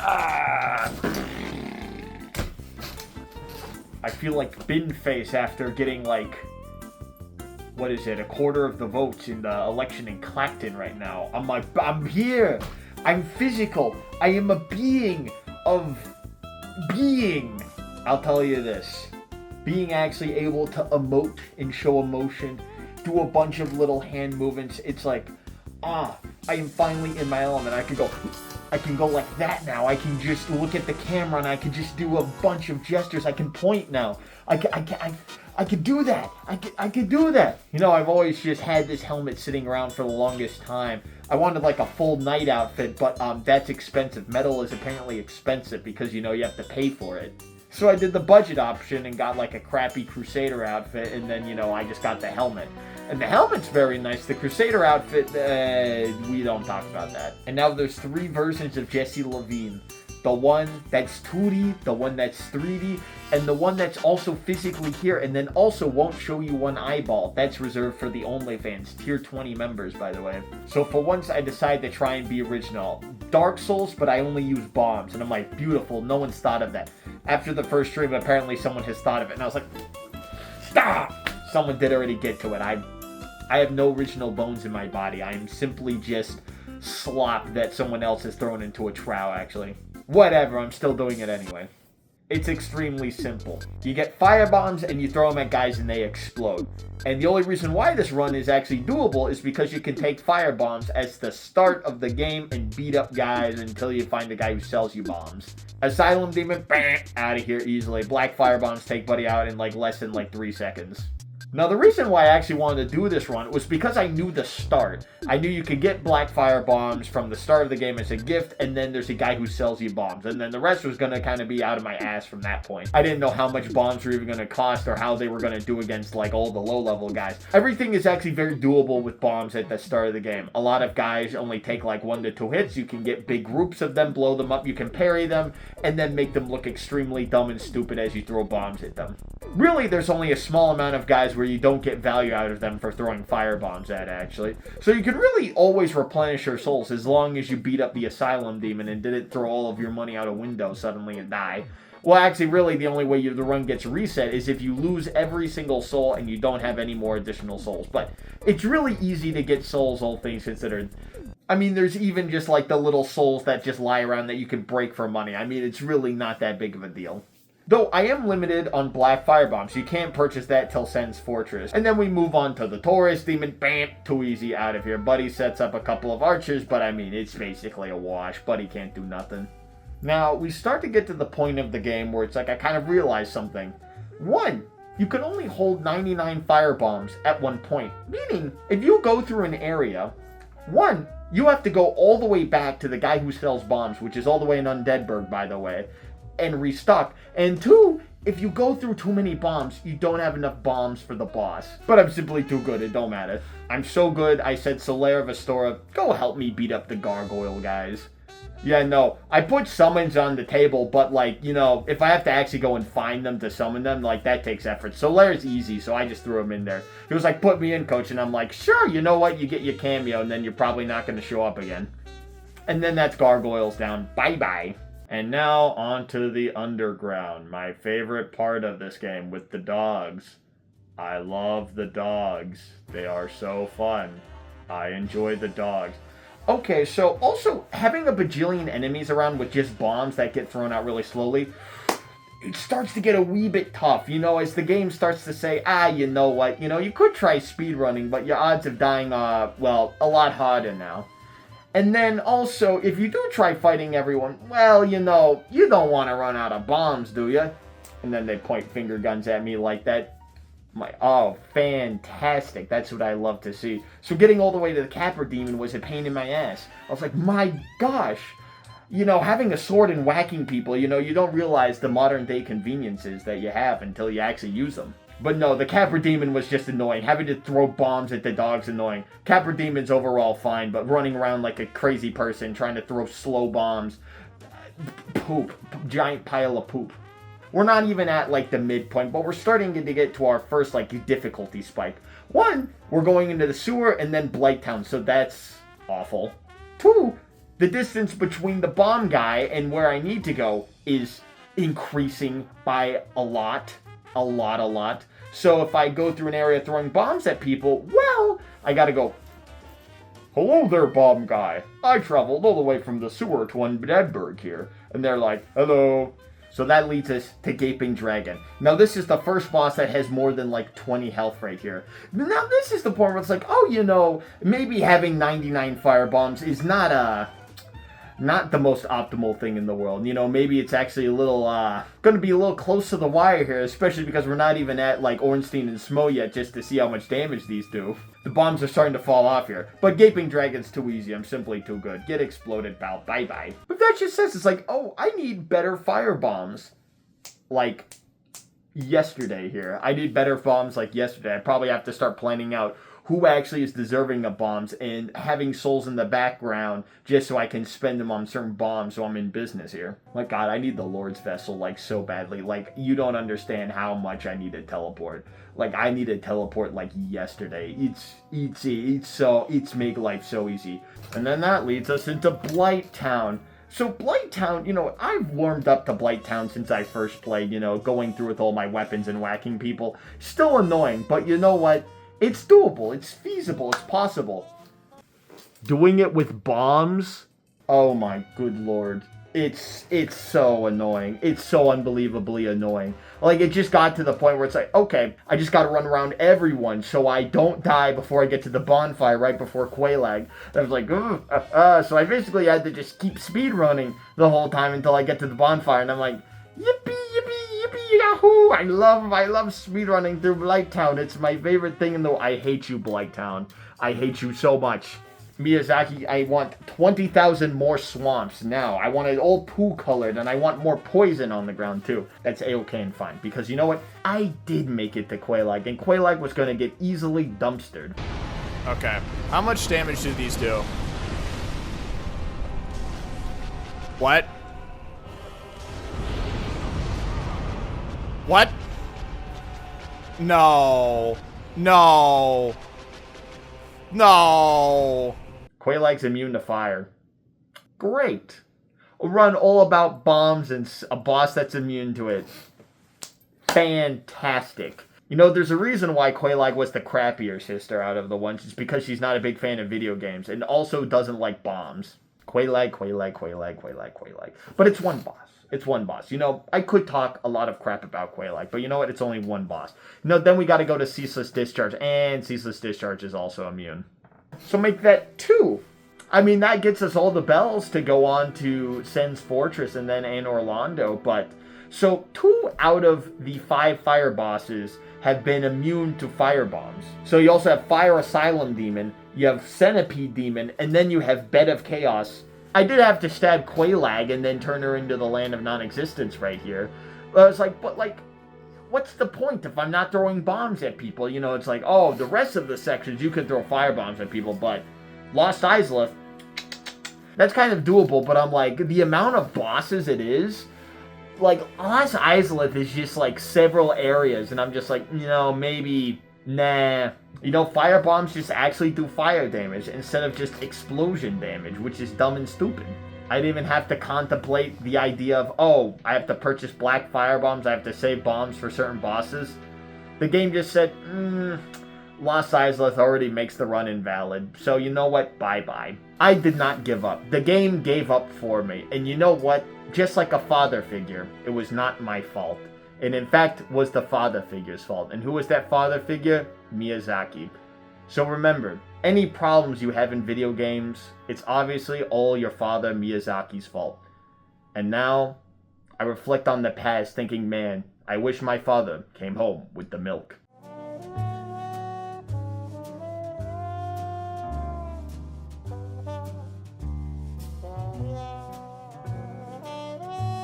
I feel like bin face after getting like, what is it, a quarter of the votes in the election in Clacton right now. I'm here. I'm physical. I am a being of being. I'll tell you this. Being actually able to emote and show emotion, do a bunch of little hand movements, it's like, I am finally in my element. I can go like that now. I can just look at the camera and I can just do a bunch of gestures. I can point now. I could do that. I could do that. You know, I've always just had this helmet sitting around for the longest time. I wanted like a full knight outfit, but that's expensive. Metal is apparently expensive because, you know, you have to pay for it. So I did the budget option and got like a crappy Crusader outfit, and then, you know, I just got the helmet. And the helmet's very nice. The Crusader outfit, we don't talk about that. And now there's 3 versions of Jesse Levine. The one that's 2D, the one that's 3D, and the one that's also physically here and then also won't show you one eyeball. That's reserved for the OnlyFans, tier 20 members, by the way. So for once, I decided to try and be original. Dark Souls, but I only use bombs. And I'm like, beautiful, no one's thought of that. After the first stream, apparently someone has thought of it. And I was like, stop! Someone did already get to it. I have no original bones in my body. I am simply just slop that someone else has thrown into a trough, actually. Whatever, I'm still doing it anyway. It's extremely simple. You get firebombs and you throw them at guys and they explode. And the only reason why this run is actually doable is because you can take firebombs as the start of the game and beat up guys until you find the guy who sells you bombs. Asylum Demon, bang, out of here easily. Black firebombs take buddy out in like less than like 3 seconds. Now, the reason why I actually wanted to do this run was because I knew the start. I knew you could get black fire bombs from the start of the game as a gift, and then there's a guy who sells you bombs. And then the rest was going to kind of be out of my ass from that point. I didn't know how much bombs were even going to cost or how they were going to do against, like, all the low-level guys. Everything is actually very doable with bombs at the start of the game. A lot of guys only take, like, 1 to 2 hits. You can get big groups of them, blow them up, you can parry them, and then make them look extremely dumb and stupid as you throw bombs at them. Really, there's only a small amount of guys where you don't get value out of them for throwing fire bombs at, actually. So you can really always replenish your souls as long as you beat up the Asylum Demon and didn't throw all of your money out a window suddenly and die. Well, actually, really, the only way the run gets reset is if you lose every single soul and you don't have any more additional souls. But it's really easy to get souls, all things considered. I mean, there's even just, like, the little souls that just lie around that you can break for money. I mean, it's really not that big of a deal. Though I am limited on black firebombs. You can't purchase that till Sen's Fortress. And then we move on to the Taurus Demon. Bam! Too easy, out of here. Buddy sets up a couple of archers, but I mean, it's basically a wash. Buddy can't do nothing. Now, we start to get to the point of the game where it's like I kind of realized something. 1, you can only hold 99 firebombs at one point. Meaning, if you go through an area, 1, you have to go all the way back to the guy who sells bombs, which is all the way in Undeadburg, by the way, and restock. And 2, if you go through too many bombs, you don't have enough bombs for the boss. But I'm simply too good, it don't matter. I'm so good, I said, Solaire of Astora, go help me beat up the gargoyle guys. Yeah, no, I put summons on the table, but, like, you know, if I have to actually go and find them to summon them, like, that takes effort. Solaire's easy, so I just threw him in there. He was like, put me in, coach, and I'm like, sure, you know what, you get your cameo, and then you're probably not going to show up again. And then that's gargoyles down. Bye-bye. And now, on to the underground, my favorite part of this game with the dogs. I love the dogs. They are so fun. I enjoy the dogs. Okay, so also, having a bajillion enemies around with just bombs that get thrown out really slowly, it starts to get a wee bit tough, you know, as the game starts to say, you know what, you know, you could try speedrunning, but your odds of dying are, well, a lot harder now. And then also, if you do try fighting everyone, well, you know, you don't want to run out of bombs, do you? And then they point finger guns at me like that. Oh, fantastic. That's what I love to see. So getting all the way to the Capra Demon was a pain in my ass. I was like, my gosh. You know, having a sword and whacking people, you know, you don't realize the modern day conveniences that you have until you actually use them. But no, the Capra Demon was just annoying. Having to throw bombs at the dog's annoying. Capra Demon's overall fine, but running around like a crazy person trying to throw slow bombs. Poop. Giant pile of poop. We're not even at like the midpoint, but we're starting to get to our first like difficulty spike. 1, we're going into the sewer and then Blighttown, so that's awful. 2, the distance between the bomb guy and where I need to go is increasing by a lot. So if I go through an area throwing bombs at people, well, I gotta go, hello there, bomb guy. I traveled all the way from the sewer to Badabing here. And they're like, hello. So that leads us to Gaping Dragon. Now this is the first boss that has more than like 20 health right here. Now this is the point where it's like, oh, you know, maybe having 99 fire bombs is not the most optimal thing in the world. You know, maybe it's actually a little, gonna be a little close to the wire here, especially because we're not even at, like, Ornstein and Smo yet, just to see how much damage these do. The bombs are starting to fall off here. But Gaping Dragon's too easy. I'm simply too good. Get exploded, pal. Bye-bye. But that just says, it's like, oh, I need better fire bombs. Like, yesterday here. I need better bombs like yesterday. I probably have to start planning out who actually is deserving of bombs and having souls in the background just so I can spend them on certain bombs so I'm in business here. My God, I need the Lord's Vessel like so badly. Like, you don't understand how much I need to teleport. Like, I need to teleport like yesterday. It's make life so easy. And then that leads us into Blight Town. So Blight Town, you know, I've warmed up to Blight Town since I first played, you know, going through with all my weapons and whacking people. Still annoying, but you know what? It's doable, it's feasible, it's possible. Doing it with bombs? Oh my good lord. It's so annoying. It's so unbelievably annoying. Like, it just got to the point where it's like, okay, I just gotta run around everyone so I don't die before I get to the bonfire right before Quelaag. I was like, so I basically had to just keep speed running the whole time until I get to the bonfire, and I'm like, yippee, yippee, yippee, yahoo! I love speedrunning through Blight Town. It's my favorite thing in the... I hate you, Blight Town. I hate you so much. Miyazaki, I want 20,000 more swamps now. I want it all poo-colored, and I want more poison on the ground, too. That's A-okay and fine, because you know what? I did make it to Quelaag, and Quelaag was going to get easily dumpstered. Okay. How much damage do these do? What? What? No. No. No. Quelaag's immune to fire. Great. A run all about bombs and a boss that's immune to it. Fantastic. You know, there's a reason why Quelaag was the crappier sister out of the ones. It's because she's not a big fan of video games and also doesn't like bombs. Quelaag. But it's one boss. It's one boss. You know, I could talk a lot of crap about Quelaag, but you know what? It's only one boss. You know, then we got to go to Ceaseless Discharge, and Ceaseless Discharge is also immune. So make that 2. I mean, that gets us all the bells to go on to Sen's Fortress and then Anor Londo, but... So 2 out of the 5 fire bosses have been immune to fire bombs. So you also have Fire Asylum Demon, you have Centipede Demon, and then you have Bed of Chaos. I did have to stab Quelaag and then turn her into the Land of Non-Existence right here. I was like, but like, what's the point if I'm not throwing bombs at people? You know, it's like, oh, the rest of the sections you can throw fire bombs at people, but Lost Izalith, that's kind of doable, but I'm like, the amount of bosses it is, like, Lost Izalith is just like several areas, and I'm just like, you know, maybe, nah. You know, fire bombs just actually do fire damage instead of just explosion damage, which is dumb and stupid. I didn't even have to contemplate the idea of, oh, I have to purchase black fire bombs, I have to save bombs for certain bosses. The game just said, Lost Izalith already makes the run invalid, so you know what, bye-bye. I did not give up. The game gave up for me, and you know what? Just like a father figure, it was not my fault. And in fact, was the father figure's fault. And who was that father figure? Miyazaki. So remember, any problems you have in video games, it's obviously all your father Miyazaki's fault. And now, I reflect on the past thinking, man, I wish my father came home with the milk.